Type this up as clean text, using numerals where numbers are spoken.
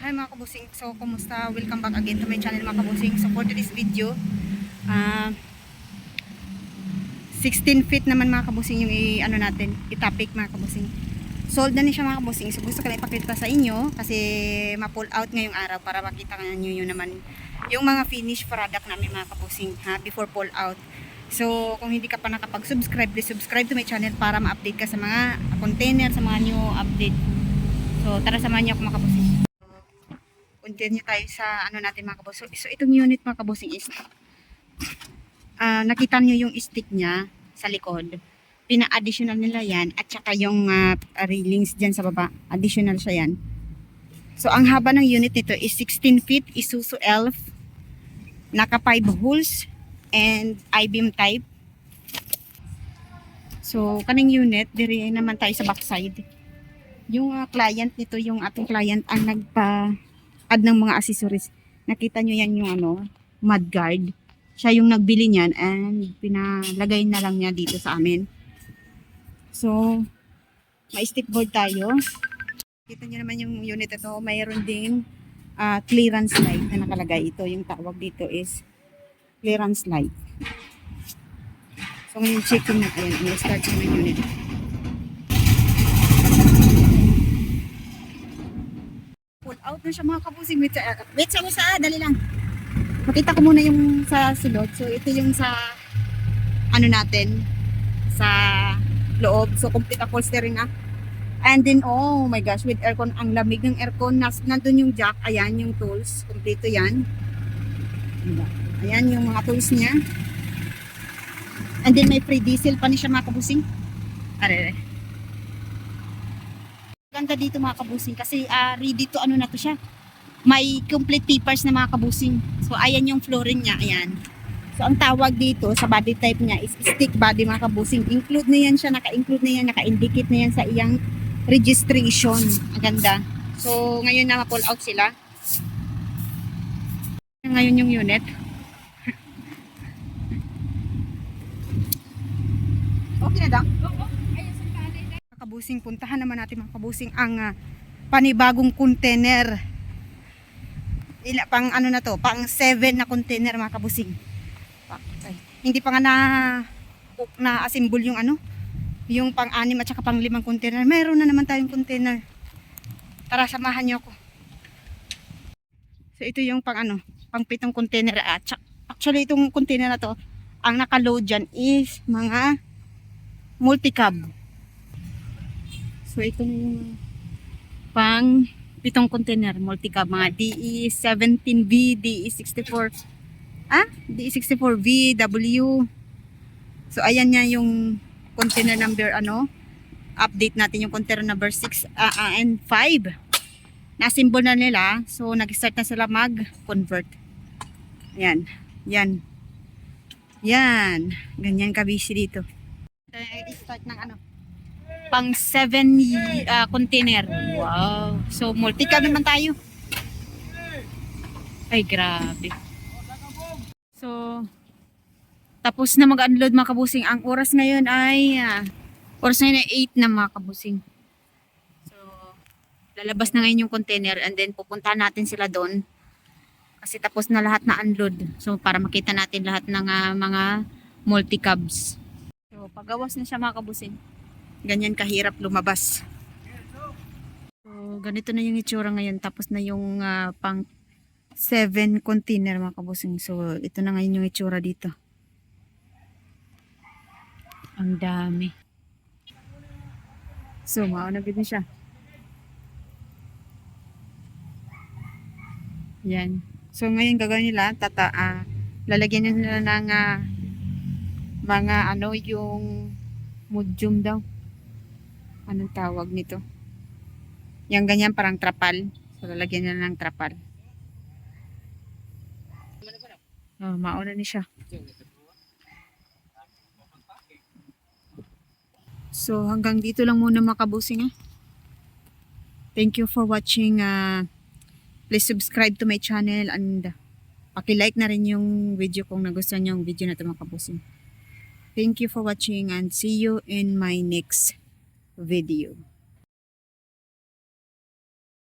Hi mga kabusing, so kumusta? Welcome back again to my channel mga kabusing. So for today's video, 16 feet naman mga kabusing yung ano natin, i-topic mga kabusing. Sold na niya siya mga kabusing. So gusto ko lang ipakita sa inyo kasi ma-pull out ngayong araw para makita nyo yun naman yung mga finished product namin mga kabusing ha, before pull out. So kung hindi ka pa nakapag-subscribe, please subscribe to my channel para ma-update ka sa mga container, sa mga new update. So tara samahan niyo ako mga kabusing. Continue tayo sa ano natin mga kabusing. So itong unit mga kabusing is nakita nyo yung stick niya sa likod. Pina-additional nila yan at saka yung railings dyan sa baba. Additional siya yan. So ang haba ng unit nito is 16 feet Isuzu Elf. Naka 5 holes and I-beam type. So kaning unit, diri naman tayo sa backside. Yung client nito, yung ating client ang nagpa-add ng mga accessories. Nakita nyo yan yung mudguard. Siya yung nagbili niyan and pinalagay na lang niya dito sa amin. So, may stickboard tayo. Kita nyo naman yung unit ito. Mayroon ding clearance light na nakalagay. Ito yung tawag dito is clearance light. So, ngayon checking na. Ayan, i-start sa yung unit. Pull out na siya mga kabusing. Wait sa usa, dali lang. Makita ko muna yung sa sulod. So ito yung sa ano natin sa loob. So complete upholstery na. And then oh my gosh, with aircon, ang lamig ng aircon. Nandun yung jack, ayan yung tools. Kompleto yan. Ayan yung mga tools niya. And then may free diesel pa niya mga kabusing. Are. Ganda dito mga kabusing kasi ready to ano na to siya. May complete papers na mga kabusing. So ayan yung flooring niya, ayan. So ang tawag dito sa body type niya is stick body mga kabusing. Include na yan siya, naka-include na yan, naka-indicate na yan sa iyang registration. Ang ganda. So ngayon na ma-pull out sila. Ngayon yung unit. Okay na daw? Mga kabusing, puntahan naman natin mga kabusing ang panibagong container. Pang ano na to, pang 7 na container mga kabusing. Okay. Hindi pa nga na assemble yung yung pang 6 at saka pang 5 container. Meron na naman tayong container. Tara, samahan niyo ako. So ito yung pang pang 7 container at actually itong container na to, ang naka-load dyan is mga multi-cab. So ito yung pang 7 container, multi-cab, mga DE17V, DE64, DE64V, W. So, ayan niya yung container number, update natin yung container number 6 and 5. Na-symbol na nila, so, nag-start na sila mag-convert. Ayan, yan. Yan, ganyan ka-busy dito. Start ng pang 7 container. Wow. So, multi-cab naman tayo. Ay, grabe. So, tapos na mag-unload mga kabusing. Ang oras ngayon ay 8 na mga kabusing. So, lalabas na ngayon yung container and then pupuntahan natin sila doon. Kasi tapos na lahat na unload. So, para makita natin lahat ng mga multi-cabs. So, pagawas na siya mga kabusing. Ganyan kahirap lumabas. So, ganito na yung itsura ngayon. Tapos na yung pang 7 container mga kabusing. So, ito na ngayon yung itsura dito. Ang dami. So, maunagid na siya. Yan. So, ngayon gagawin nila, lalagyan nila ng mga yung medium daw. Anong tawag nito? Yung ganyan parang trapal. So, lalagyan nila ng trapal. Oh, mauna ni siya. So, hanggang dito lang muna mga kabusing. Thank you for watching. Please subscribe to my channel and paki-like na rin yung video kung nagustuhan nyo yung video na ito mga kabusing. Thank you for watching and see you in my next video.